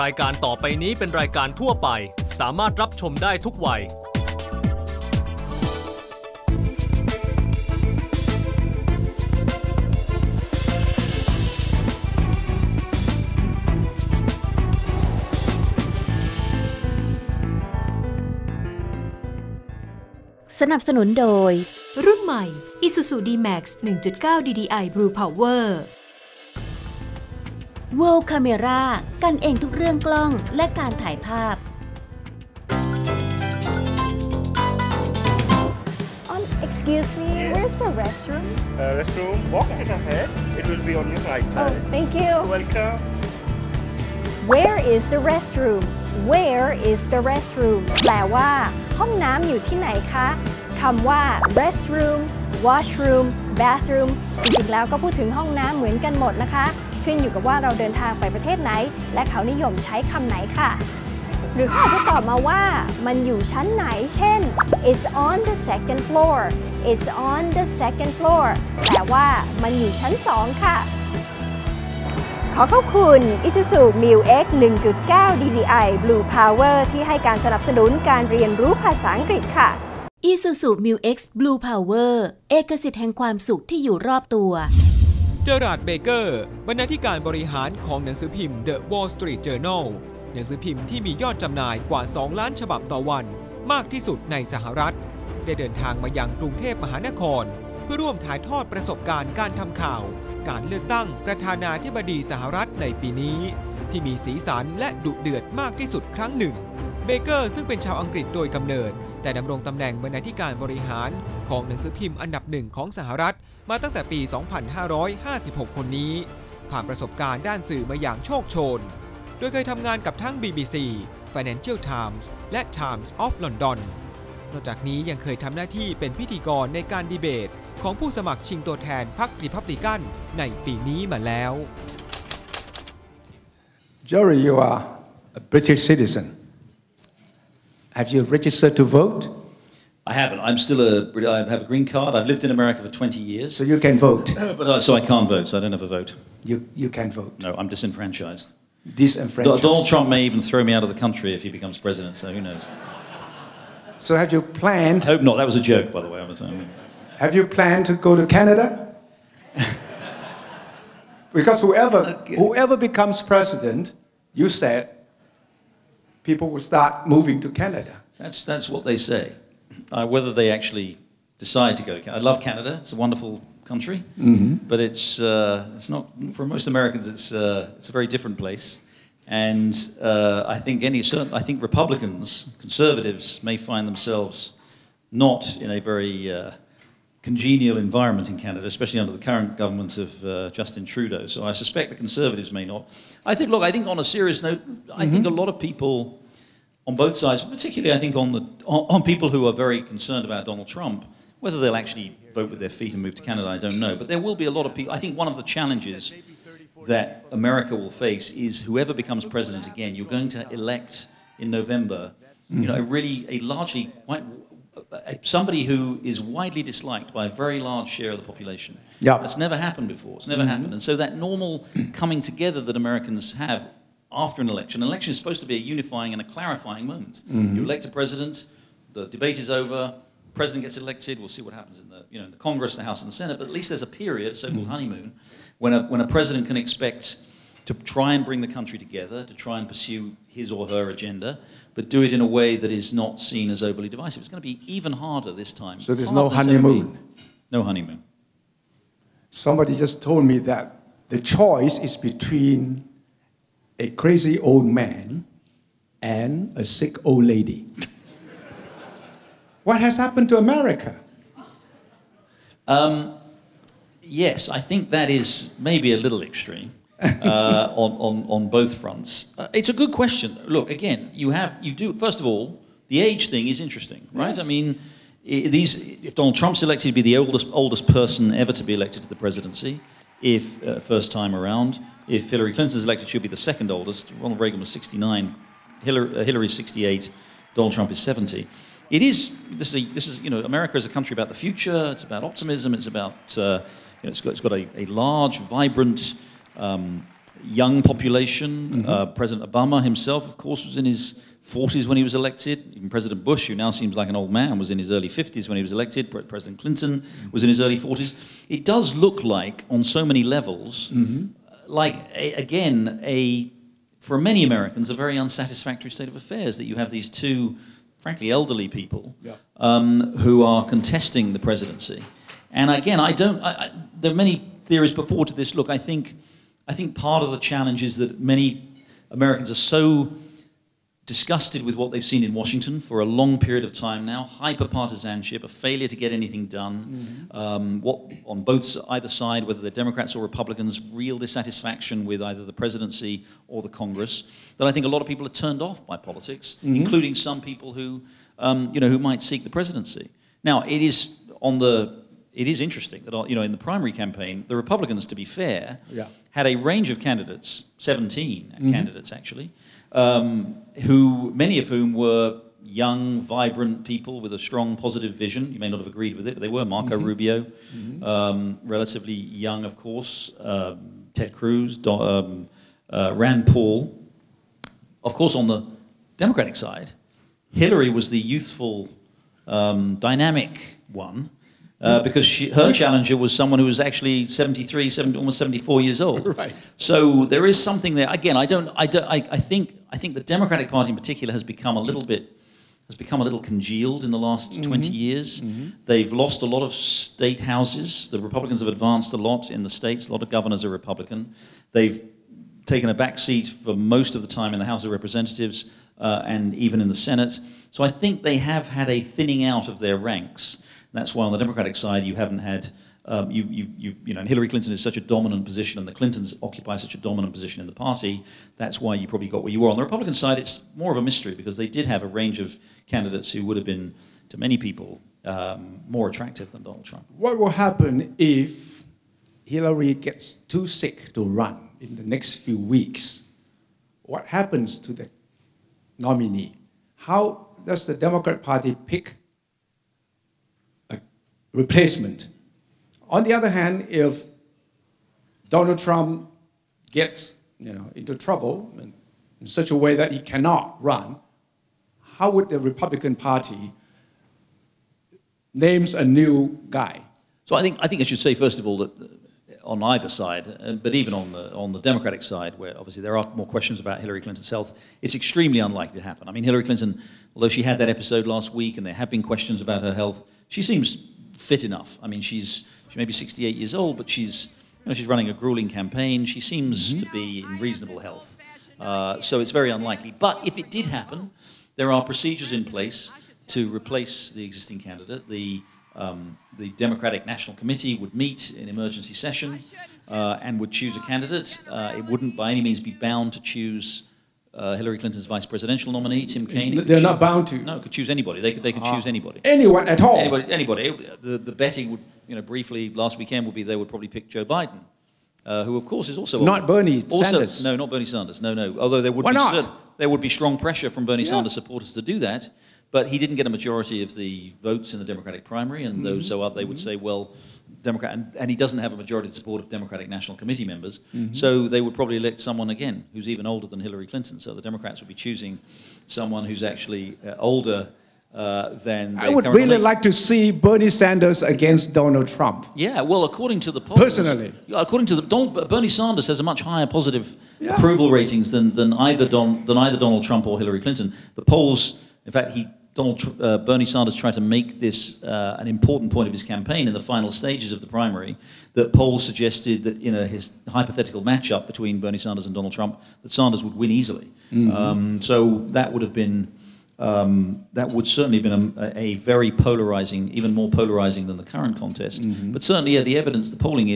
รายการต่อไปนี้เป็นรายการทั่วไปสามารถรับชมได้ทุกวัยสนับสนุนโดยรุ่นใหม่ Isuzu D-Max 1.9 DDI Blue Power World Camera กันเองทุกเรื่องกล้องและการถ่ายภาพ Excuse me, where's the restroom? Restroom, walk ahead. It will be on your right side. Oh, thank you. Welcome. Where is the restroom? Where is the restroom? แปลว่าห้องน้ำอยู่ที่ไหนคะคำว่า restroom, washroom, bathroom จริงๆแล้วก็พูดถึงห้องน้ำเหมือนกันหมดนะคะขึ้นอยู่กับว่าเราเดินทางไปประเทศไหนและเขานิยมใช้คำไหนค่ะหรือเขาจะตอบมาว่ามันอยู่ชั้นไหนเช่น It's on the second floor It's on the second floor แปลว่ามันอยู่ชั้น2ค่ะขอขอบคุณ Isuzu Mu-X 1.9 DDI Blue Power ที่ให้การสนับสนุนการเรียนรู้ภาษาอังกฤษค่ะ Isuzu Mu-X Blue Power เอกสิทธิ์แห่งความสุขที่อยู่รอบตัวเจอราร์ด เบเกอร์บรรณาธิการบริหารของหนังสือพิมพ์ The Wall Street Journal หนังสือพิมพ์ที่มียอดจำหน่ายกว่า 2 ล้านฉบับต่อวันมากที่สุดในสหรัฐได้เดินทางมายังกรุงเทพมหานครเพื่อร่วมถ่ายทอดประสบการณ์การทำข่าวการเลือกตั้งประธานาธิบดีสหรัฐในปีนี้ที่มีสีสันและดุเดือดมากที่สุดครั้งหนึ่งเบเกอร์ซึ่งเป็นชาวอังกฤษโดยกำเนิดแต่ดำรงตำแหน่งบรรณาธิการบริหารของหนังสือพิมพ์อันดับหนึ่งของสหรัฐมาตั้งแต่ปี 2556 คนนี้ผ่านประสบการณ์ด้านสื่อมาอย่างโชคโชนโดยเคยทำงานกับทั้ง BBC, Financial Times และ Times of London นอกจากนี้ยังเคยทำหน้าที่เป็นพิธีกรในการดีเบตของผู้สมัครชิงตัวแทนพรรครีพับลิกันในปีนี้มาแล้ว Jerry, you are a British citizen. Have you registered to vote? I haven't. I have a green card. I've lived in America for 20 years. So you can vote? So I can't vote, so I don't have a vote. You can vote? No, I'm disenfranchised. Disenfranchised? Donald Trump may even throw me out of the country if he becomes president, so who knows? So have you planned... I hope not. That was a joke, by the way. Have you planned to go to Canada? Because whoever becomes president, you said people will start moving to Canada. That's what they say. Whether they actually decide to go to Canada. I love Canada. It's a wonderful country, but it's not for most Americans. It's a very different place, and I think Republicans, conservatives, may find themselves not in a very congenial environment in Canada, especially under the current government of Justin Trudeau. So I suspect the Conservatives may not. I think on a serious note, I think a lot of people on both sides, particularly I think on people who are very concerned about Donald Trump, whether they'll actually vote with their feet and move to Canada, I don't know. But there will be a lot of people. I think one of the challenges that America will face is whoever becomes president again, you're going to elect in November, largely somebody who is widely disliked by a very large share of the population. Yeah. That's never happened before. It's never happened. And so that normal coming together that Americans have after an election is supposed to be a unifying and a clarifying moment. You elect a president, the debate is over, the president gets elected, we'll see what happens in the Congress, the House and the Senate, but at least there's a period, so-called honeymoon, when a president can expect to try and bring the country together, to try and pursue his or her agenda, but do it in a way that is not seen as overly divisive. It's going to be even harder this time. So there's no honeymoon? No honeymoon. Somebody just told me that the choice is between a crazy old man and a sick old lady. What has happened to America? Yes, I think that is maybe a little extreme. On both fronts. It's a good question. Look, again, you do. First of all, the age thing is interesting, right? Yes. I mean, if Donald Trump's elected, he'd be the oldest person ever to be elected to the presidency, if first time around. If Hillary Clinton's elected, she'll be the second oldest. Ronald Reagan was 69, Hillary's 68, Donald Trump is 70. This is America is a country about the future. It's about optimism. It's about it's got a large, vibrant young population. President Obama himself, of course, was in his 40s when he was elected. Even President Bush, who now seems like an old man, was in his early 50s when he was elected. President Clinton was in his early 40s. It does look like, on so many levels, for many Americans, a very unsatisfactory state of affairs, that you have these two, frankly, elderly people who are contesting the presidency. And again, there are many theories put forward to this. Look, I think part of the challenge is that many Americans are so disgusted with what they've seen in Washington for a long period of time now, hyper-partisanship, a failure to get anything done, on either side, whether they're Democrats or Republicans, real dissatisfaction with either the presidency or the Congress, that I think a lot of people are turned off by politics, including some people who might seek the presidency. Now, it is interesting that, in the primary campaign, the Republicans, to be fair, had a range of candidates, 17 candidates actually, many of whom were young, vibrant people with a strong, positive vision. You may not have agreed with it, but they were. Marco Rubio, relatively young, of course, Ted Cruz, Rand Paul. Of course, on the Democratic side, Hillary was the youthful, dynamic one. Because her challenger was someone who was actually 73, almost 74 years old. Right. So there is something there. Again, I think the Democratic Party in particular has become a little congealed in the last 20 years. They've lost a lot of state houses. The Republicans have advanced a lot in the states. A lot of governors are Republican. They've taken a back seat for most of the time in the House of Representatives and even in the Senate. So I think they have had a thinning out of their ranks. That's why on the Democratic side you haven't had, and Hillary Clinton is such a dominant position and the Clintons occupy such a dominant position in the party. That's why you probably got where you were. On the Republican side, it's more of a mystery because they did have a range of candidates who would have been, to many people, more attractive than Donald Trump. What will happen if Hillary gets too sick to run in the next few weeks? What happens to the nominee? How does the Democrat Party pick replacement? On the other hand, if Donald Trump gets into trouble in such a way that he cannot run, how would the Republican Party names a new guy? So I think I should say first of all that on either side, but even on the Democratic side, where obviously there are more questions about Hillary Clinton's health, it's extremely unlikely to happen. I mean, Hillary Clinton, although she had that episode last week and there have been questions about her health, she seems fit enough. I mean, she may be 68 years old, but she's running a grueling campaign. She seems to be in reasonable health. So it's very unlikely. But if it did happen, there are procedures in place to replace the existing candidate. The Democratic National Committee would meet in emergency session and would choose a candidate. It wouldn't by any means be bound to choose Hillary Clinton's vice presidential nominee, Tim Kaine. They're not bound to. No, could choose anybody. They could choose anybody. Anyone at all. Anybody. The betting would, briefly last weekend would be they would probably pick Joe Biden, who of course is also not Bernie Sanders. No, not Bernie Sanders. No. Although there would be strong pressure from Bernie Sanders supporters to do that, but he didn't get a majority of the votes in the Democratic primary, and those so up they would say, well, Democrat, and he doesn't have a majority of the support of Democratic National Committee members, so they would probably elect someone again who's even older than Hillary Clinton. So the Democrats would be choosing someone who's actually older than. I would really like to see Bernie Sanders against Donald Trump. Yeah, well, according to the polls, personally, according to Bernie Sanders has a much higher positive approval ratings than either Donald Trump or Hillary Clinton. The polls, in fact, Bernie Sanders tried to make this an important point of his campaign in the final stages of the primary, that polls suggested that in his hypothetical matchup between Bernie Sanders and Donald Trump, that Sanders would win easily. So that would have been, that would certainly have been a very polarizing, even more polarizing than the current contest. But certainly, the evidence, the polling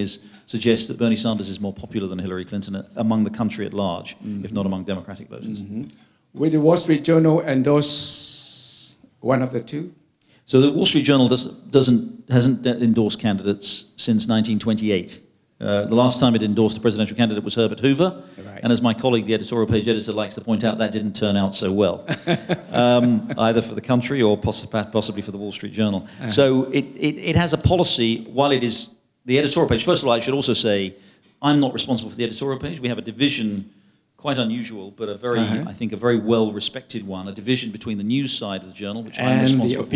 suggests that Bernie Sanders is more popular than Hillary Clinton among the country at large, if not among Democratic voters. Will the Wall Street Journal endorse one of the two? So the Wall Street Journal hasn't endorsed candidates since 1928. The last time it endorsed a presidential candidate was Herbert Hoover, and as my colleague, the editorial page editor, likes to point out, that didn't turn out so well, either for the country or possibly for the Wall Street Journal. So it has a policy, while it is the editorial page. First of all, I should also say, I'm not responsible for the editorial page. We have a division, quite unusual, but I think a very well-respected one, a division between the news side of the journal, which I'm responsible for,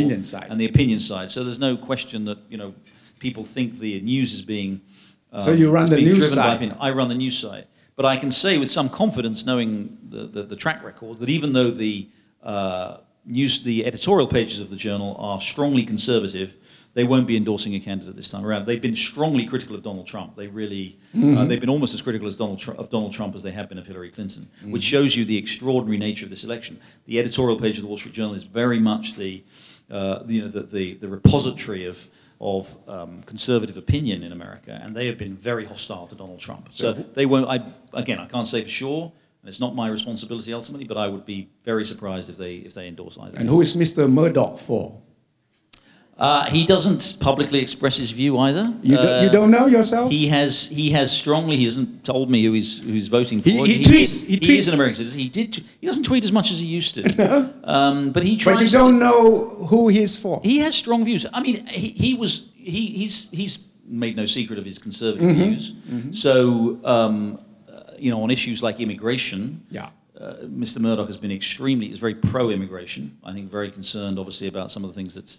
and the opinion side. So there's no question that people think the news is being so you run the news side. I run the news side, but I can say with some confidence, knowing the track record, that even though the editorial pages of the journal are strongly conservative, they won't be endorsing a candidate this time around. They've been strongly critical of Donald Trump. They really, they've been almost as critical of Donald Trump as they have been of Hillary Clinton, which shows you the extraordinary nature of this election. The editorial page of the Wall Street Journal is very much the repository of conservative opinion in America, and they have been very hostile to Donald Trump. So they won't. I can't say for sure. And it's not my responsibility ultimately, but I would be very surprised if they endorse either. And who is Mr. Murdoch for? He doesn't publicly express his view either. You don't know yourself? He has strongly. He hasn't told me who he's voting for. He tweets. He is an American citizen. He doesn't tweet as much as he used to. No. But he tries. But you don't know who he's for. He has strong views. I mean, he's made no secret of his conservative views. So on issues like immigration. Yeah. Mr. Murdoch is very pro-immigration. I think very concerned, obviously, about some of the things that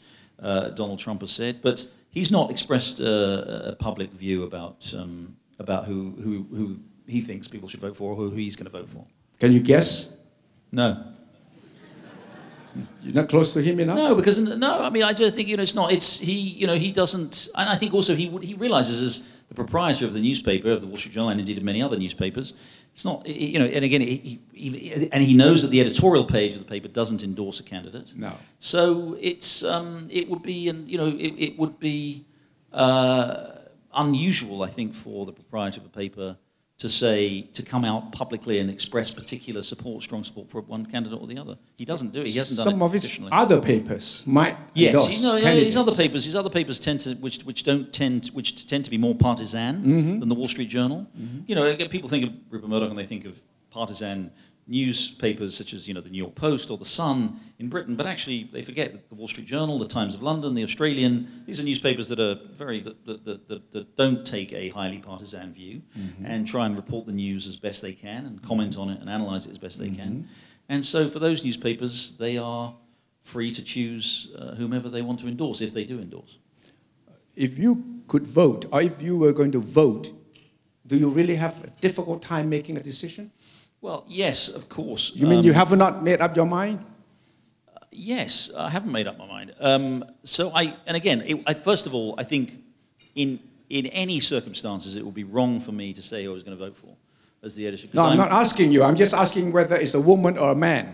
Donald Trump has said, but he's not expressed a public view about who he thinks people should vote for or who he's going to vote for. Can you guess? No. You're not close to him enough? No, because I mean, I just think it's not. It's he doesn't, and I think also he realizes as the proprietor of the newspaper, of the Wall Street Journal, and indeed of many other newspapers, it's not, and again, he knows that the editorial page of the paper doesn't endorse a candidate. No. So it would be unusual, I think, for the proprietor of the paper to come out publicly and express particular strong support for one candidate or the other. He doesn't do it. He hasn't done it Some of his traditionally. other papers might endorse his other papers tend to be more partisan than the Wall Street Journal. People think of Rupert Murdoch and they think of partisan newspapers such as the New York Post or the Sun in Britain, but actually they forget that the Wall Street Journal, the Times of London, the Australian, these are newspapers that are that don't take a highly partisan view and try and report the news as best they can and comment on it and analyse it as best they can. And so for those newspapers, they are free to choose whomever they want to endorse, if they do endorse. If you could vote, or if you were going to vote, do you really have a difficult time making a decision? Well, yes, of course. You mean you have not made up your mind? Yes, I haven't made up my mind. First of all, I think in any circumstances, it would be wrong for me to say who I was going to vote for as the editor. No, I'm not asking you. I'm just asking whether it's a woman or a man.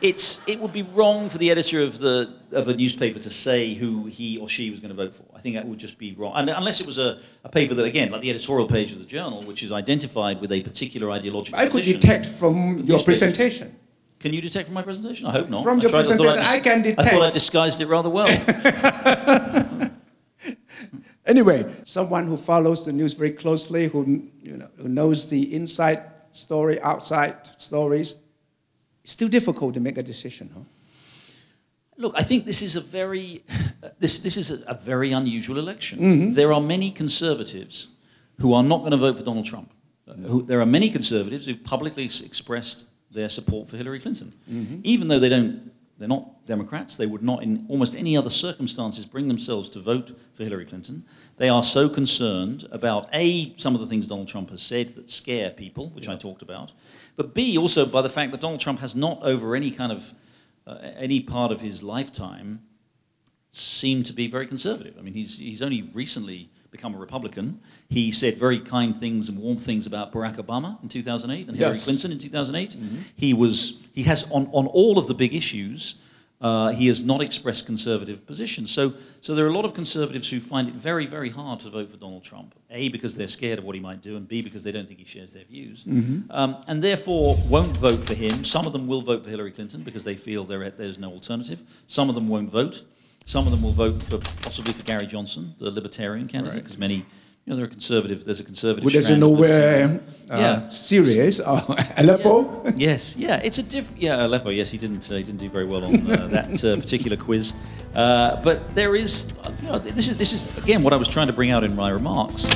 It would be wrong for the editor of a newspaper to say who he or she was going to vote for. I think that would just be wrong, and unless it was a paper that, again, like the editorial page of the journal, which is identified with a particular ideological I could detect from your presentation. Can you detect from my presentation? I hope not. From your presentation, I can detect. I thought I disguised it rather well. Anyway, someone who follows the news very closely, who knows the inside story, outside stories. It's still difficult to make a decision, huh? Look, I think this is a very unusual election. There are many conservatives who are not going to vote for Donald Trump. There are many conservatives who've publicly expressed their support for Hillary Clinton, even though they're not Democrats. They would not, in almost any other circumstances, bring themselves to vote for Hillary Clinton. They are so concerned about some of the things Donald Trump has said that scare people, which I talked about, but B, also by the fact that Donald Trump has not, over any kind of any part of his lifetime, seemed to be very conservative. I mean, he's only recently become a Republican. He said very kind things and warm things about Barack Obama in 2008 and Hillary Clinton in 2008. He has on all of the big issues. He has not expressed conservative positions. So there are a lot of conservatives who find it very, very hard to vote for Donald Trump. A, because they're scared of what he might do, and B, because they don't think he shares their views. And therefore won't vote for him. Some of them will vote for Hillary Clinton because they feel there's no alternative. Some of them won't vote. Some of them will vote possibly for Gary Johnson, the Libertarian candidate, because many... there's a conservative Which is in nowhere serious. Aleppo? Yes, yeah, it's a Aleppo, yes, he didn't do very well on that particular quiz. But there is, this is again what I was trying to bring out in my remarks.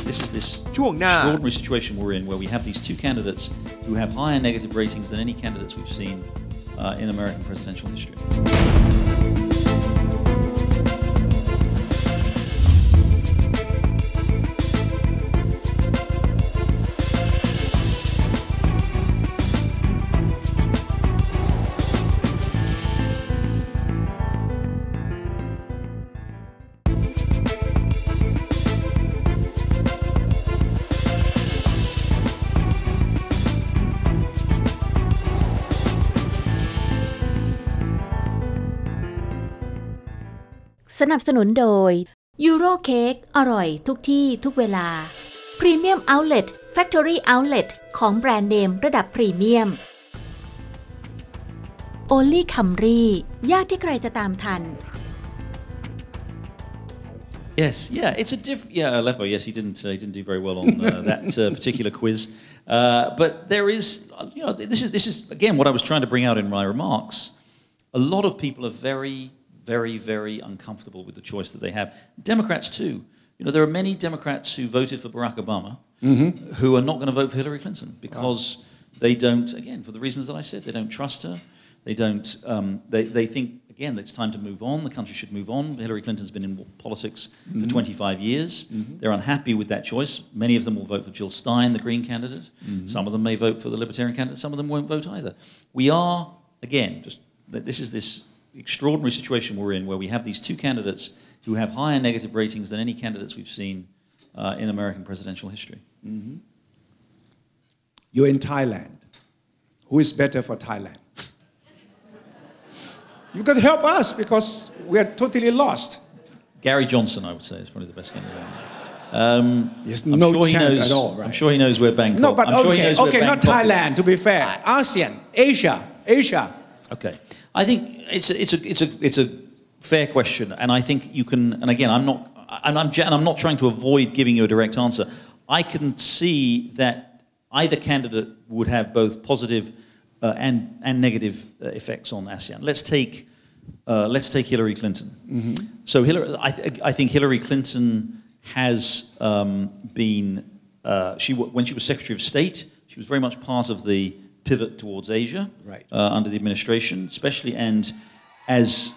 This is this ช่วงหน้า extraordinary situation we're in where we have these two candidates who have higher negative ratings than any candidates we've seen in American presidential history. สนับสนุนโดยยูโรเค้กอร่อยทุกที่ทุกเวลาพรีเมียมเอาท์เล็ตแฟคทอรี่เอาท์เล็ตของแบรนด์เนมระดับพรีเมียมโอลี่คัมรี่ยากที่ใครจะตามทัน Yes, yeah, it's a Aleppo. Yes, he didn't do very well on that particular quiz. But there is, this is again what I was trying to bring out in my remarks. A lot of people are very uncomfortable with the choice that they have. Democrats too. There are many Democrats who voted for Barack Obama who are not going to vote for Hillary Clinton because they don't, again, for the reasons that I said, they don't trust her. They don't. They think again that it's time to move on. The country should move on. Hillary Clinton's been in politics for 25 years. They're unhappy with that choice. Many of them will vote for Jill Stein, the Green candidate. Some of them may vote for the Libertarian candidate. Some of them won't vote either. We are again just this is this extraordinary situation we're in where we have these two candidates who have higher negative ratings than any candidates we've seen in American presidential history. You're in Thailand. Who is better for Thailand? You've got to help us because we're totally lost. Gary Johnson, I would say, is probably the best candidate. There's I'm no sure he chance knows, at all, right? I'm sure he knows where Bangkok. No, but I'm sure he knows okay, where not Bangkok Thailand. Is. To be fair, ASEAN, Asia. Okay, I think it's a fair question, and I think you can. And again, I'm not trying to avoid giving you a direct answer. I can see that either candidate would have both positive and negative effects on ASEAN. Let's take Hillary Clinton. So I think Hillary Clinton has been when she was Secretary of State, she was very much part of the pivot towards Asia under the administration, especially and as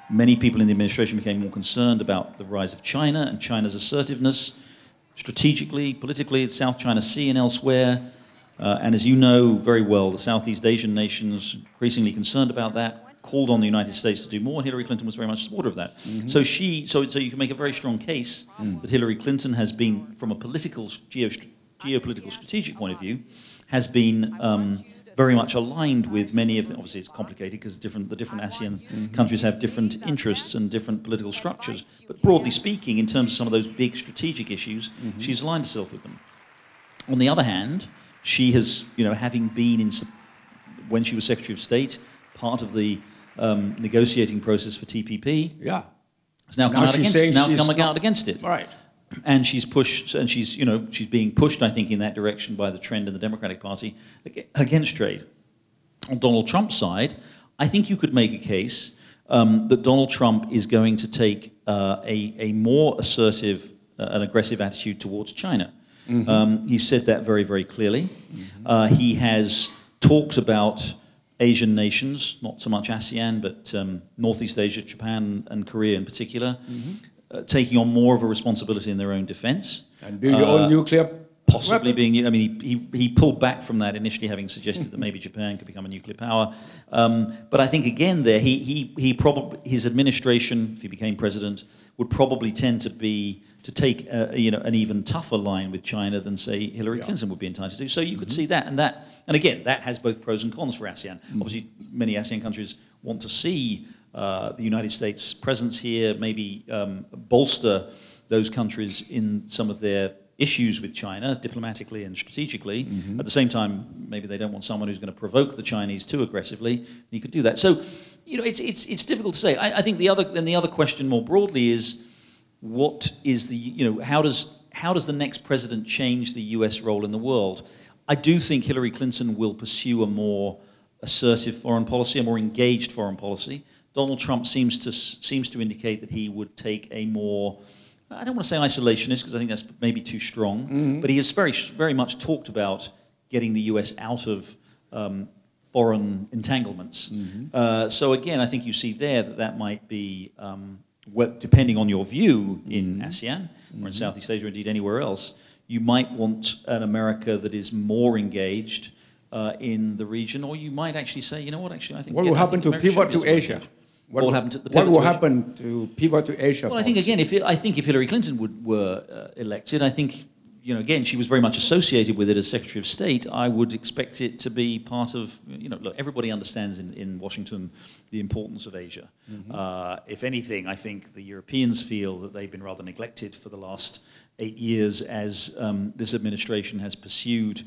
many people in the administration became more concerned about the rise of China and China's assertiveness strategically, politically, the South China Sea and elsewhere. And as you know very well, the Southeast Asian nations increasingly concerned about that, called on the United States to do more, and Hillary Clinton was very much a supporter of that. So you can make a very strong case that Hillary Clinton has been, from a geopolitical strategic point of view, has been very much aligned with many of the, obviously it's complicated because the different ASEAN countries have different interests and different political structures, but broadly speaking, in terms of some of those big strategic issues, she's aligned herself with them. On the other hand, she has, having been when she was Secretary of State, part of the negotiating process for TPP, has now come out against it. Right. And she's pushed, and she's being pushed, I think, in that direction by the trend in the Democratic Party against trade. On Donald Trump's side, I think you could make a case that Donald Trump is going to take a more assertive and aggressive attitude towards China. He said that very clearly. He has talked about Asian nations, not so much ASEAN, but Northeast Asia, Japan and Korea in particular, taking on more of a responsibility in their own defense. And build your own nuclear possibly being, he pulled back from that initially, having suggested that maybe Japan could become a nuclear power. But I think again there, he probably, his administration, if he became president, would probably tend to take an even tougher line with China than say Hillary Clinton would be entitled to do. So you could see that, and again that has both pros and cons for ASEAN. Obviously, many ASEAN countries want to see the United States' presence here, maybe bolster those countries in some of their issues with China, diplomatically and strategically. At the same time, maybe they don't want someone who's going to provoke the Chinese too aggressively. And you could do that. So, it's difficult to say. I think the other question more broadly is, what is how does the next president change the U.S. role in the world? I do think Hillary Clinton will pursue a more assertive foreign policy, a more engaged foreign policy. Donald Trump seems to indicate that he would take a more, I don't want to say isolationist because I think that's maybe too strong, but he has very much talked about getting the US out of foreign entanglements. So again, I think you see there that might be, depending on your view in ASEAN or in Southeast Asia, or indeed anywhere else, you might want an America that is more engaged in the region, or you might actually say, you know what, actually, I think... What will happen to pivot to Asia? What will happen to the What will happen to pivot to Asia? Well, I think, again, if Hillary Clinton were elected, I think, you know, again, she was very much associated with it as Secretary of State. I would expect it to be part of, you know, look, everybody understands in Washington the importance of Asia. If anything, I think the Europeans feel that they've been rather neglected for the last 8 years as this administration has pursued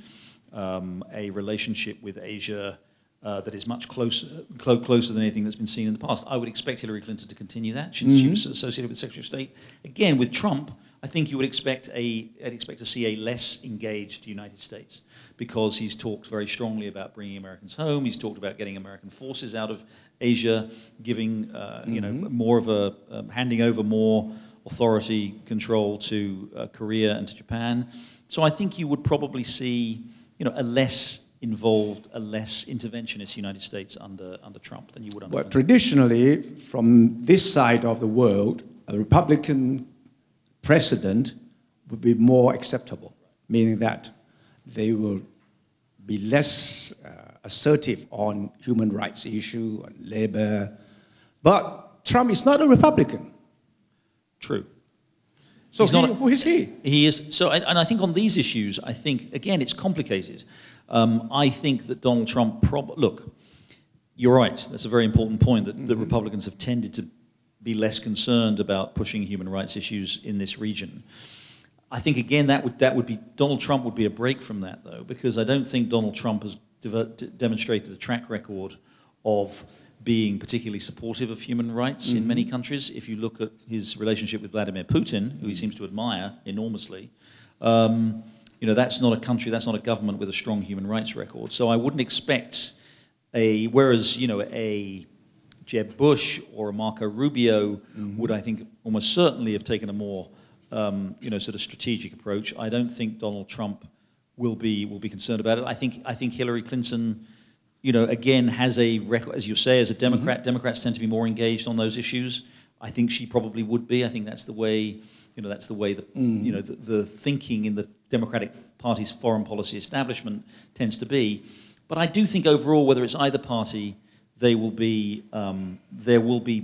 a relationship with Asia that is much closer than anything that's been seen in the past. I would expect Hillary Clinton to continue that. She was associated with Secretary of State. Again, with Trump, I think you would expect to see a less engaged United States because he's talked very strongly about bringing Americans home. He's talked about getting American forces out of Asia, giving you know, more of a handing over more authority control to Korea and to Japan. So I think you would probably see, you know, a less involved, a less interventionist United States under Trump than you would under Well, traditionally, from this side of the world, a Republican president would be more acceptable, meaning that they will be less assertive on human rights issue, on labor. But Trump is not a Republican. True. So who is he? He is. So, and I think on these issues, I think, again, it's complicated. I think that Donald Trump, look, you're right. That's a very important point that the Republicans have tended to be less concerned about pushing human rights issues in this region. I think, again, that would be, Donald Trump would be a break from that, though, because I don't think Donald Trump has demonstrated a track record of being particularly supportive of human rights in many countries. If you look at his relationship with Vladimir Putin, who he seems to admire enormously, you know, that's not a country, that's not a government with a strong human rights record. So I wouldn't expect whereas, you know, a Jeb Bush or a Marco Rubio would, I think, almost certainly have taken a more, you know, sort of strategic approach. I don't think Donald Trump will be concerned about it. I think Hillary Clinton, you know, again, has a record, as you say, as a Democrat. Democrats tend to be more engaged on those issues. I think she probably would be. I think that's the way, you know, that's the way that, you know, the thinking in the Democratic Party's foreign policy establishment tends to be. But I do think overall, whether it's either party, there will be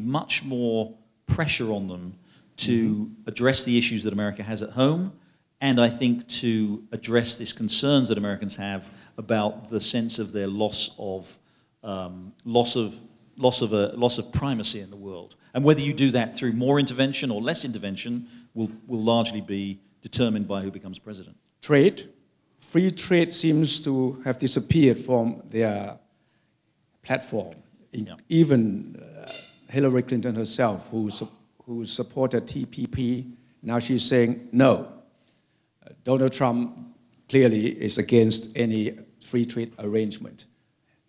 much more pressure on them to address the issues that America has at home, and I think to address these concerns that Americans have about the sense of their loss of primacy in the world. And whether you do that through more intervention or less intervention will largely be determined by who becomes president. Trade. Free trade seems to have disappeared from their platform. Even Hillary Clinton herself, who supported TPP, now she's saying no. Donald Trump clearly is against any free trade arrangement.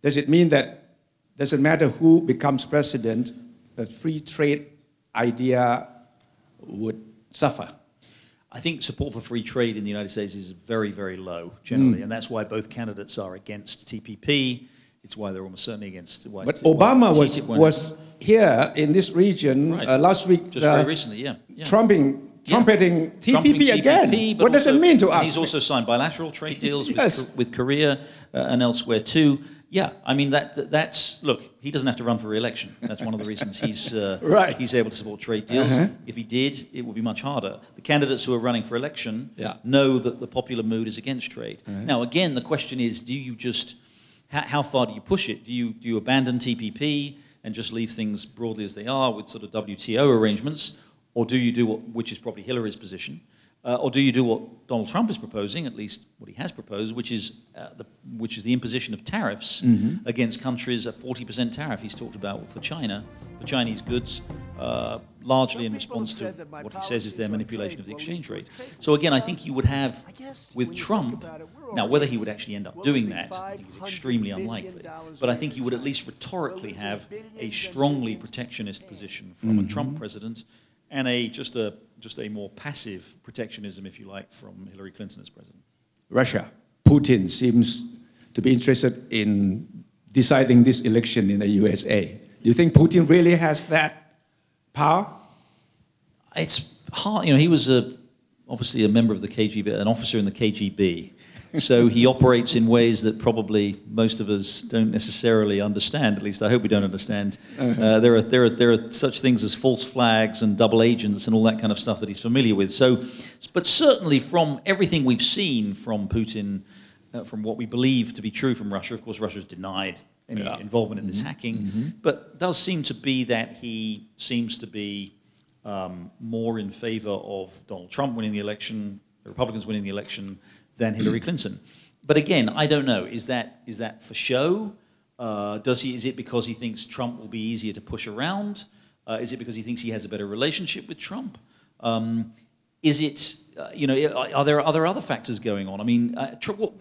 Does it mean that doesn't matter who becomes president, the free trade idea would suffer? I think support for free trade in the United States is very, very low generally, and that's why both candidates are against TPP. It's why they're almost certainly against. But Obama was here in this region last week. Just very recently, yeah. Trumpeting TPP again. What does it mean to us? He's also signed bilateral trade deals with Korea and elsewhere too. Yeah, I mean that's look. He doesn't have to run for re-election. That's one of the reasons he's able to support trade deals. If he did, it would be much harder. The candidates who are running for election know that the popular mood is against trade. Now, again, the question is: do you just how far do you push it? Do you abandon TPP and just leave things broadly as they are with sort of WTO arrangements? or do you do which is probably Hillary's position, or do you do what Donald Trump is proposing, at least what he has proposed, which is the imposition of tariffs against countries, a 40% tariff he's talked about for China, for Chinese goods, largely in response to what he says is their manipulation of the exchange rate. So again, I think you would have, with Trump, now whether he would actually end up doing that, I think is extremely unlikely, but I think you would at least rhetorically have a strongly protectionist position from a Trump president and just a more passive protectionism, if you like, from Hillary Clinton as president. Russia, Putin seems to be interested in deciding this election in the USA. Do you think Putin really has that power? It's hard. He was obviously a member of the KGB, an officer in the KGB. So he operates in ways that probably most of us don't necessarily understand. At least I hope we don't understand. There are such things as false flags and double agents and all that kind of stuff that he's familiar with. So, but certainly from everything we've seen from Putin, from what we believe to be true from Russia, of course Russia's denied any involvement in this hacking, but it does seem to be that he seems to be more in favor of Donald Trump winning the election, the Republicans winning the election, than Hillary Clinton. But again, I don't know. Is that for show? Is it because he thinks Trump will be easier to push around? Is it because he thinks he has a better relationship with Trump? Is it, are there other factors going on? I mean,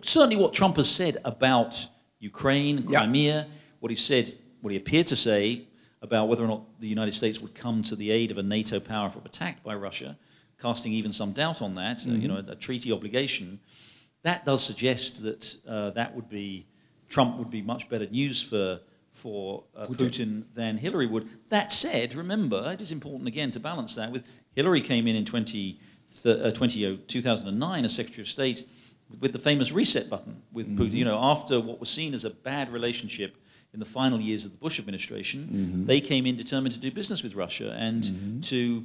certainly what Trump has said about Ukraine, Crimea, what he appeared to say about whether or not the United States would come to the aid of a NATO power if it were attacked by Russia, casting even some doubt on that, a treaty obligation, that does suggest that Trump would be much better news for Putin than Hillary would. That said, remember, it is important again to balance that with Hillary came in 2009 as Secretary of State with the famous reset button with Putin. After what was seen as a bad relationship in the final years of the Bush administration, they came in determined to do business with Russia and to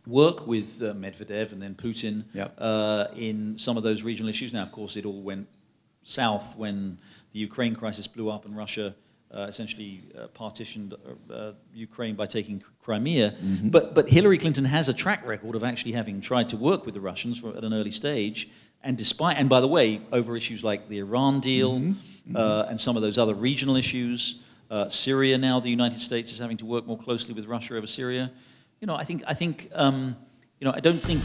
work with Medvedev and then Putin in some of those regional issues. Now, of course, it all went south when the Ukraine crisis blew up and Russia essentially partitioned Ukraine by taking Crimea. But Hillary Clinton has a track record of actually having tried to work with the Russians at an early stage, and by the way, over issues like the Iran deal and some of those other regional issues. Syria now, the United States is having to work more closely with Russia over Syria. I don't think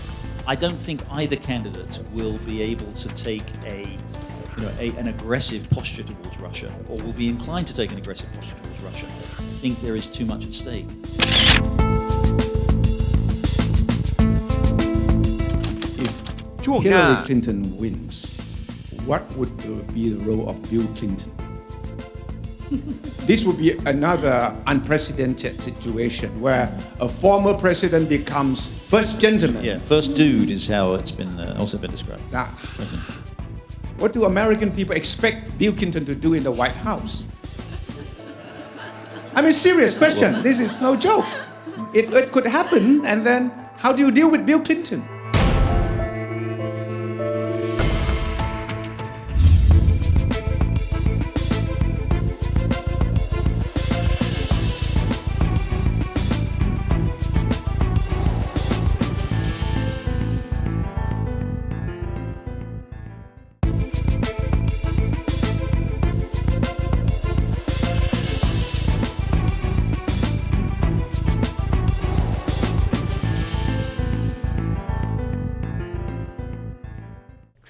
either candidate will be able to take an aggressive posture towards Russia, or will be inclined to take an aggressive posture towards Russia. I think there is too much at stake. If Hillary Clinton wins, what would be the role of Bill Clinton? This would be another unprecedented situation where a former president becomes first gentleman. Yeah, first dude is how it's been also been described. What do American people expect Bill Clinton to do in the White House? I mean, serious question. This is no joke. It could happen, and then how do you deal with Bill Clinton?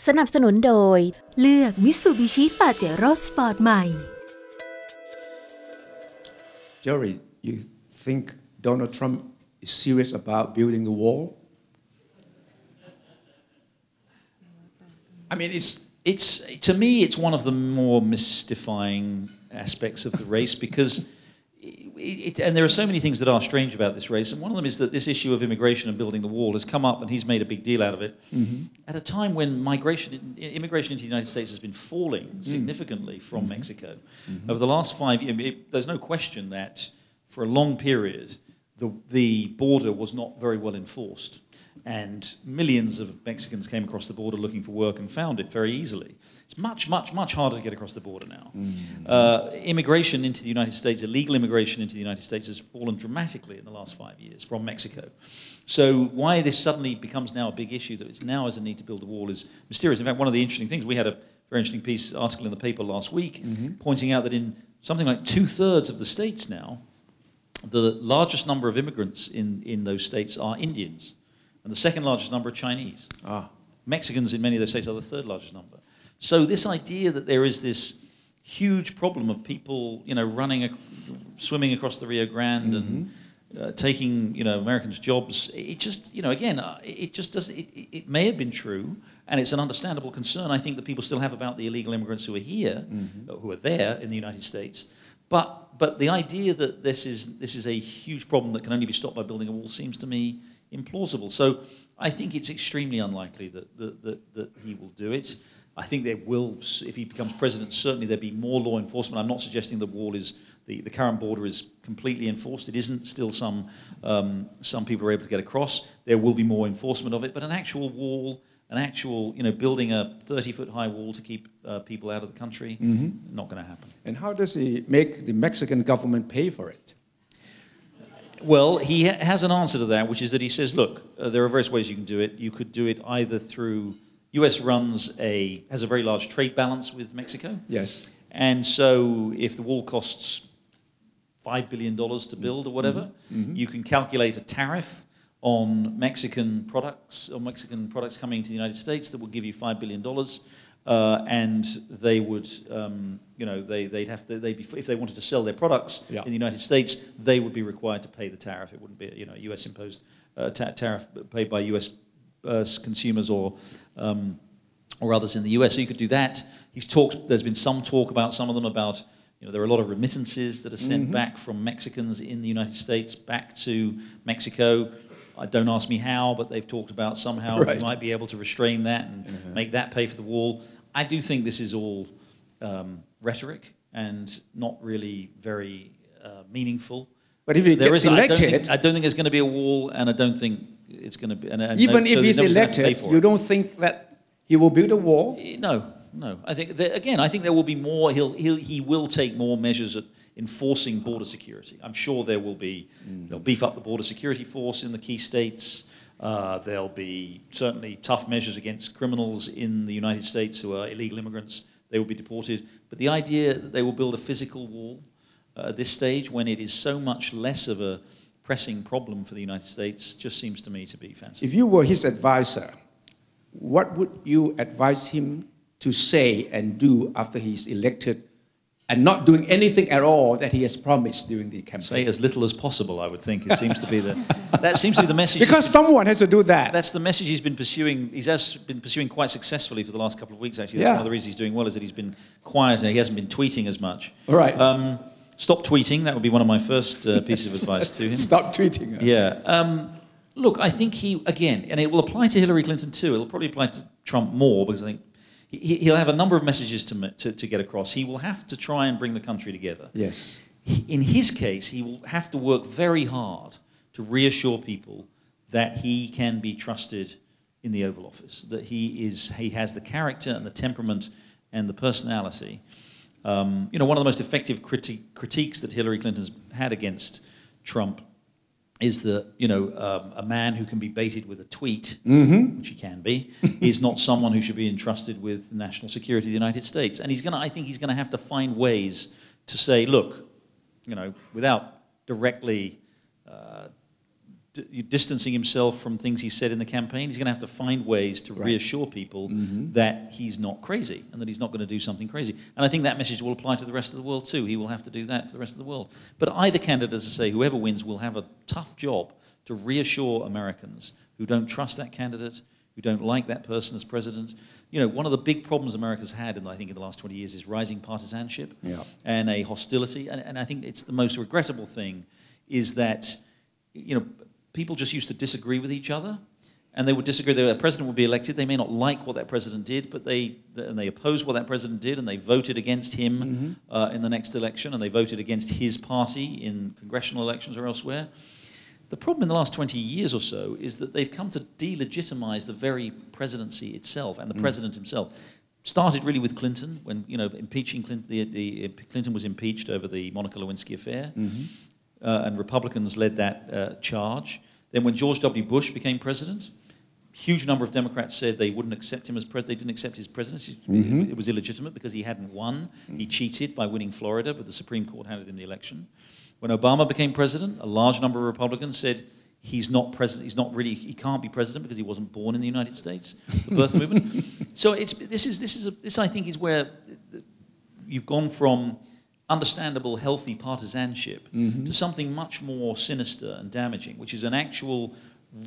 สนับสนุนโดยเลือก Mitsubishi Pajero Sport ใหม่ Jerry, you think Donald Trump is serious about building the wall? I mean, it's to me, it's one of the more mystifying aspects of the race because. And there are so many things that are strange about this race, and one of them is that this issue of immigration and building the wall has come up, and he's made a big deal out of it, at a time when immigration into the United States has been falling significantly from Mexico. Over the last 5 years, there's no question that for a long period, the border was not very well enforced. and millions of Mexicans came across the border looking for work and found it very easily. It's much, much, much harder to get across the border now. Immigration into the United States, illegal immigration into the United States has fallen dramatically in the last 5 years from Mexico. So why this suddenly becomes now a big issue that it's now as a need to build a wall is mysterious. In fact, one of the interesting things, we had a very interesting article in the paper last week pointing out that in something like 2/3 of the states now, the largest number of immigrants in those states are Indians, and the second largest number are Chinese. Mexicans in many of those states are the third largest number. So this idea that there is this huge problem of people, swimming across the Rio Grande and taking, Americans' jobs, it just, it just doesn't. It may have been true, and it's an understandable concern I think that people still have about the illegal immigrants who are here, who are there in the United States. But the idea that this is a huge problem that can only be stopped by building a wall seems to me implausible. So I think it's extremely unlikely that he will do it. I think there will, if he becomes president, certainly there'll be more law enforcement. I'm not suggesting the wall is the current border is completely enforced. It isn't. Still, some people are able to get across. There will be more enforcement of it, but an actual wall, building a 30-foot high wall to keep people out of the country, not going to happen. And how does he make the Mexican government pay for it? Well, he has an answer to that, which is that he says, look, there are various ways you can do it. You could do it either through U.S. has a very large trade balance with Mexico. Yes. And so if the wall costs $5 billion to build or whatever, you can calculate a tariff on Mexican products coming into the United States that will give you $5 billion. And they would, if they wanted to sell their products in the United States, they would be required to pay the tariff. It wouldn't be a U.S. imposed tariff paid by U.S. Consumers or others in the US. So you could do that. There's been some talk about some of them about, there are a lot of remittances that are sent back from Mexicans in the United States back to Mexico. Don't ask me how, but they've talked about somehow we might be able to restrain that and make that pay for the wall. I do think this is all rhetoric and not really very meaningful. But if he gets elected, I don't think there's going to be a wall, and I don't think it's going to be. Even if he's elected, you don't think that he will build a wall? No. I think there will be more. He will take more measures at enforcing border security. I'm sure there will be. They'll beef up the border security force in the key states. There'll be certainly tough measures against criminals in the United States who are illegal immigrants. They will be deported. But the idea that they will build a physical wall at this stage, when it is so much less of a pressing problem for the United States, just seems to me to be fanciful. If you were his advisor, what would you advise him to say and do after he's elected and not doing anything at all that he has promised during the campaign? Say as little as possible, I would think. That seems to be the message. Because someone has to do that. That's the message he's been pursuing. He has been pursuing quite successfully for the last couple of weeks, actually. That's one of the reasons he's doing well, is that he's been quiet and he hasn't been tweeting as much. Right. Stop tweeting. That would be one of my first pieces of advice to him. Stop tweeting. Yeah. Look, I think and it will apply to Hillary Clinton too. It'll probably apply to Trump more, because I think he'll have a number of messages to get across. He will have to try and bring the country together. Yes. In his case, he will have to work very hard to reassure people that he can be trusted in the Oval Office, that he has the character and the temperament and the personality. One of the most effective critiques that Hillary Clinton's had against Trump is that, a man who can be baited with a tweet, which he can be, is not someone who should be entrusted with national security of the United States. And I think he's going to have to find ways to say, look, without directly distancing himself from things he said in the campaign, he's going to have to find ways to reassure people that he's not crazy and that he's not going to do something crazy. And I think that message will apply to the rest of the world too. He will have to do that for the rest of the world. But either candidate, as I say, whoever wins, will have a tough job to reassure Americans who don't trust that candidate, who don't like that person as president. One of the big problems America's had, in the last 20 years, is rising partisanship and a hostility. And I think it's the most regrettable thing is that, people just used to disagree with each other, and they would disagree. A president would be elected. They may not like what that president did, but they opposed what that president did, and they voted against him in the next election, and they voted against his party in congressional elections or elsewhere. The problem in the last 20 years or so is that they've come to delegitimize the very presidency itself and the president himself. Started really with Clinton when, impeaching Clinton, Clinton was impeached over the Monica Lewinsky affair, and Republicans led that charge. Then when George W. Bush became president, huge number of Democrats said they wouldn't accept him as president. They didn't accept his presidency. It was illegitimate because he hadn't won. He cheated by winning Florida, but the Supreme Court had it in the election. When Obama became president, a large number of Republicans said he's not president. He can't be president because he wasn't born in the United States. The birth movement. So this I think is where you've gone from understandable, healthy partisanship to something much more sinister and damaging, which is an actual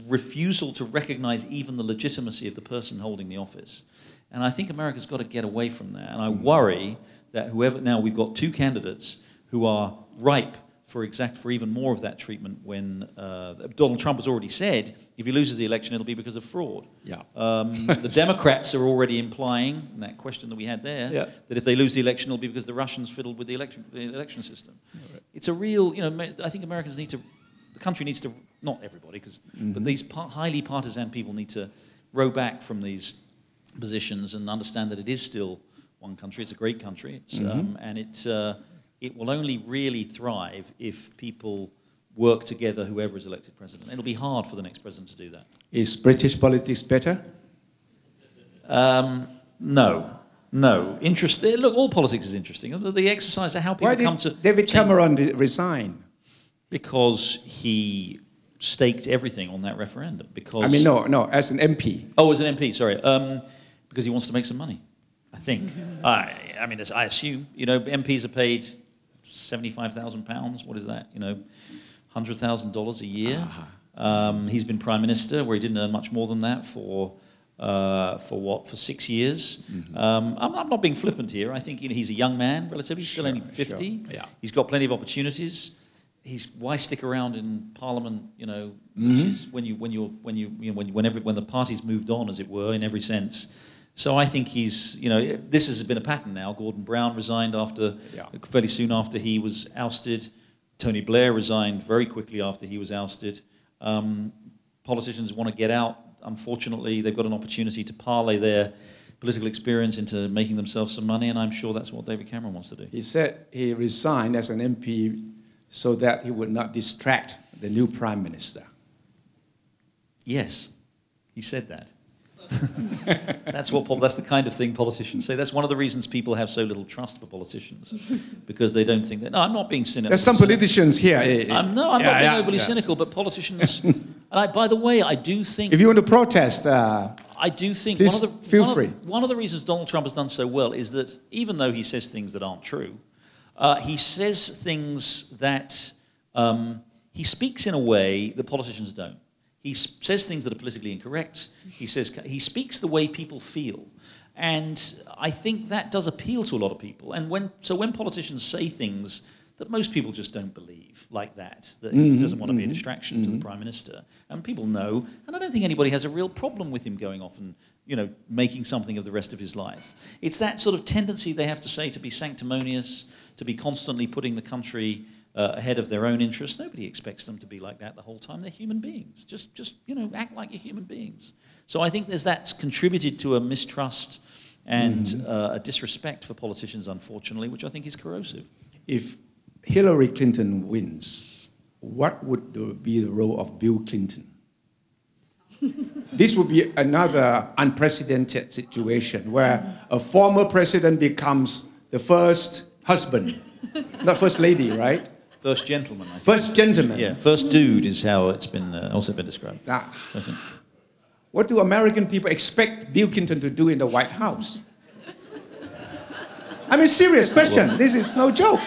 refusal to recognize even the legitimacy of the person holding the office. And I think America's got to get away from that. And I worry that now we've got two candidates who are ripe for even more of that treatment when Donald Trump has already said if he loses the election it'll be because of fraud. Yeah. The Democrats are already implying, in that question that we had there, that if they lose the election it'll be because the Russians fiddled with the election system. Right. It's a real, I think Americans need to, the country needs to, not everybody, but these highly partisan people need to row back from these positions and understand that it is still one country. It's a great country, and it will only really thrive if people work together, whoever is elected president. It'll be hard for the next president to do that. Is British politics better? No. Interesting. Look, all politics is interesting. The exercise of how people come to... Why did David Cameron resign? Because he staked everything on that referendum. Because no, as an MP. Oh, as an MP, sorry. Because he wants to make some money, I think. I assume. MPs are paid £75,000. What is that? $100,000 a year. He's been prime minister, where he didn't earn much more than that for 6 years. I'm not being flippant here. I think he's a young man, relatively. He's still only 50. Sure. Yeah. He's got plenty of opportunities. Why stick around in Parliament? Which is when the party's moved on, as it were, in every sense. So I think he's, this has been a pattern now. Gordon Brown resigned fairly soon after he was ousted. Tony Blair resigned very quickly after he was ousted. Politicians want to get out. Unfortunately, they've got an opportunity to parlay their political experience into making themselves some money, and I'm sure that's what David Cameron wants to do. He said he resigned as an MP so that he would not distract the new prime minister. Yes, he said that. That's the kind of thing politicians say. That's one of the reasons people have so little trust for politicians, because they don't think that. No, I'm not being cynical. There's some politicians here. I'm not being overly cynical, but politicians. And by the way, I do think. If you want to protest, I do think feel free. One of the reasons Donald Trump has done so well is that even though he says things that aren't true, he says things that he speaks in a way that politicians don't. He says things that are politically incorrect. He speaks the way people feel. And I think that does appeal to a lot of people. And when politicians say things that most people just don't believe, like that he doesn't want to be a distraction to the Prime Minister, and people know, and I don't think anybody has a real problem with him going off and making something of the rest of his life. It's that sort of tendency they have to say to be sanctimonious, to be constantly putting the country ahead of their own interests. Nobody expects them to be like that the whole time. They're human beings. Just act like you're human beings. So I think that's contributed to a mistrust and a disrespect for politicians, unfortunately, which I think is corrosive. If Hillary Clinton wins, what would be the role of Bill Clinton? This would be another unprecedented situation where a former president becomes the first husband, not first lady, right? First gentleman, I think. First gentleman. Yeah, first dude is how it's been also been described. What do American people expect Bill Clinton to do in the White House? Serious question. This is no joke.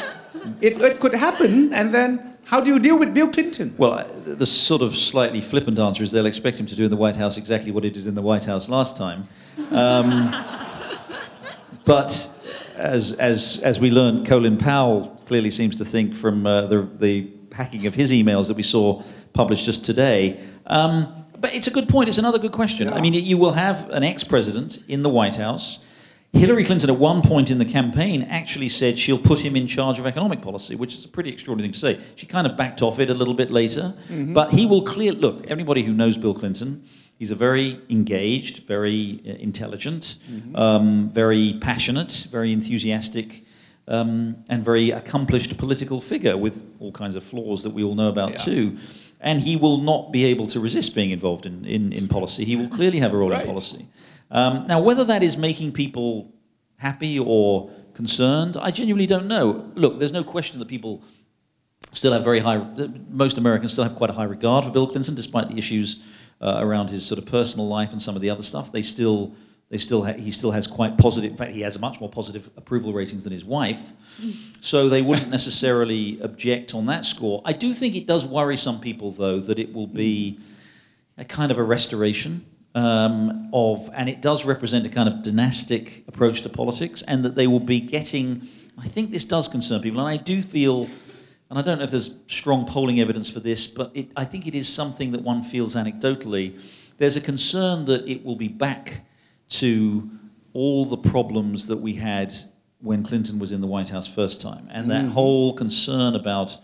It could happen, and then how do you deal with Bill Clinton? Well, the sort of slightly flippant answer is they'll expect him to do in the White House exactly what he did in the White House last time. But as we learned, Colin Powell clearly seems to think from the hacking of his emails that we saw published just today. But it's a good point. It's another good question. Yeah. You will have an ex-president in the White House. Hillary Clinton at one point in the campaign actually said she'll put him in charge of economic policy, which is a pretty extraordinary thing to say. She kind of backed off it a little bit later. But he will look, anybody who knows Bill Clinton, he's a very engaged, very intelligent, very passionate, very enthusiastic, and very accomplished political figure with all kinds of flaws that we all know about too. And he will not be able to resist being involved in policy. He will clearly have a role in policy. Now, whether that is making people happy or concerned, I genuinely don't know. Look, there's no question that people still have most Americans still have quite a high regard for Bill Clinton, despite the issues around his sort of personal life and some of the other stuff. He still has quite positive, in fact, he has much more positive approval ratings than his wife. So they wouldn't necessarily object on that score. I do think it does worry some people, though, that it will be a kind of a restoration and it does represent a kind of dynastic approach to politics, and that they will be getting, I think this does concern people, and I do feel, and I don't know if there's strong polling evidence for this, but I think it is something that one feels anecdotally. There's a concern that it will be back to all the problems that we had when Clinton was in the White House first time, and that whole concern about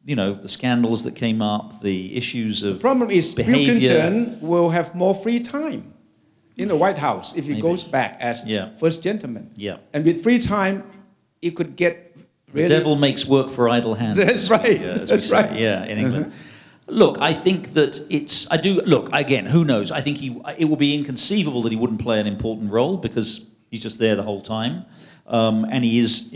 the scandals that came up, the issues of The problem is behavior. Bill Clinton will have more free time in the White House if he goes back as first gentleman. Yeah. And with free time, he could get really... The devil makes work for idle hands. That's right. That's right. Yeah, in England. Look, I think that look, again, who knows? I think it will be inconceivable that he wouldn't play an important role because he's just there the whole time. And he is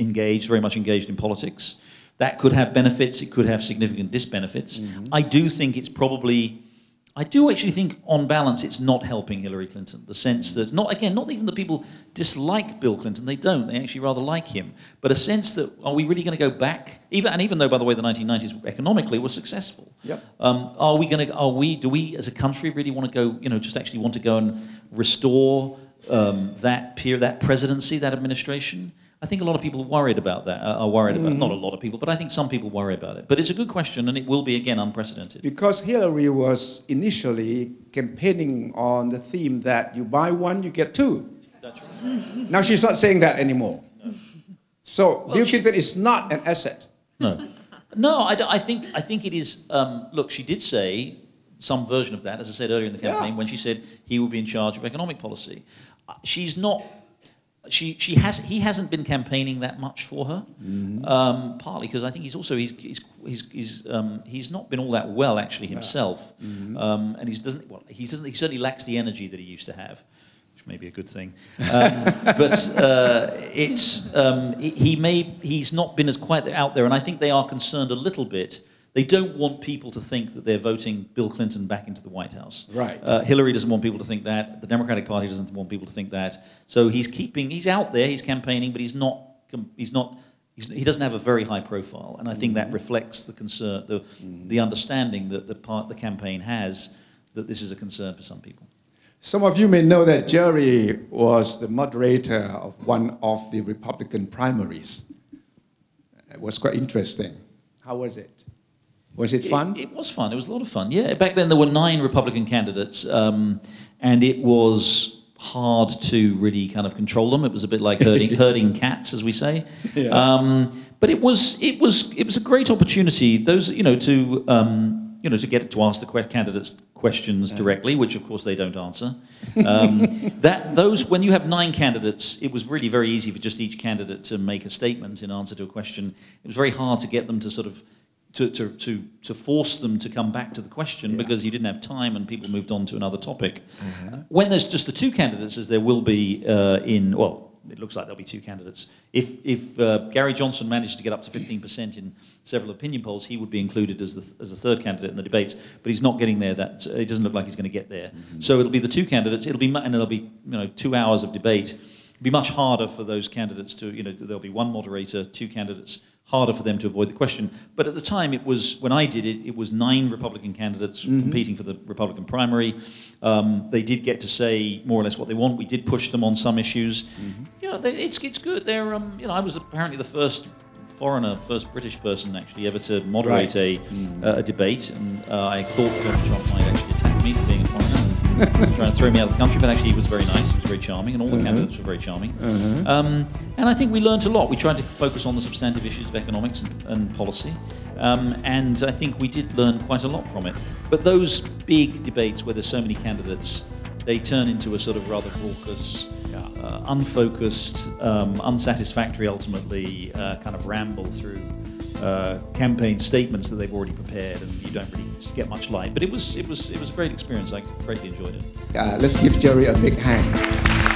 very much engaged in politics. That could have benefits, it could have significant disbenefits. I do actually think on balance it's not helping Hillary Clinton. The sense that, not even the people dislike Bill Clinton, they don't, they actually rather like him. But a sense that, are we really going to go back? Even though, by the way, the 1990s economically were successful. Yep. Do we as a country really want to go, just actually want to go and restore that presidency, that administration? I think a lot of people are worried about that, not a lot of people, but I think some people worry about it. But it's a good question, and it will be, again, unprecedented. Because Hillary was initially campaigning on the theme that you buy one, you get two. That's right. Now she's not saying that anymore. No. So Bill Clinton is not an asset. No, I think it is, look, she did say some version of that, as I said earlier in the campaign, when she said he will be in charge of economic policy. She's not... He hasn't been campaigning that much for her, partly because I think he's not been all that well actually himself, and he certainly lacks the energy that he used to have, which may be a good thing. But he's not been as quite out there, and I think they are concerned a little bit. They don't want people to think that they're voting Bill Clinton back into the White House. Right. Hillary doesn't want people to think that. The Democratic Party doesn't want people to think that. So he's out there, he's campaigning, but he doesn't have a very high profile. And I think that reflects the concern, the understanding that the campaign has that this is a concern for some people. Some of you may know that Jerry was the moderator of one of the Republican primaries. It was quite interesting. How was it? Was it fun? It was fun. It was a lot of fun. Yeah. Back then there were 9 Republican candidates, and it was hard to really kind of control them. It was a bit like herding cats, as we say. Yeah. But it was a great opportunity. Those to get to ask the candidates questions directly, which of course they don't answer. When you have 9 candidates, it was really very easy for just each candidate to make a statement in answer to a question. It was very hard to get them to sort of to force them to come back to the question because you didn't have time and people moved on to another topic. When there's just the 2 candidates, as there will be it looks like there'll be 2 candidates. If Gary Johnson managed to get up to 15% in several opinion polls, he would be included as the 3rd candidate in the debates. But he's not getting there. It doesn't look like he's going to get there. So it'll be the 2 candidates. And there'll be 2 hours of debate. It'll be much harder for those candidates to there'll be 1 moderator, 2 candidates. Harder for them to avoid the question. But at the time, when I did it, it was 9 Republican candidates competing for the Republican primary. They did get to say more or less what they want. We did push them on some issues. It's good. They're I was apparently the first British person actually ever to moderate a debate, and I thought Donald Trump might actually attack me for being a foreigner. trying to throw me out of the country, but actually he was very nice, he was very charming, and all the candidates were very charming. And I think we learned a lot. We tried to focus on the substantive issues of economics and policy, and I think we did learn quite a lot from it. But those big debates where there's so many candidates, they turn into a sort of rather raucous, unfocused, unsatisfactory, ultimately, kind of ramble through campaign statements that they've already prepared, and you don't really get much light. But it was a great experience. I greatly enjoyed it. Let's give Jerry a big hand.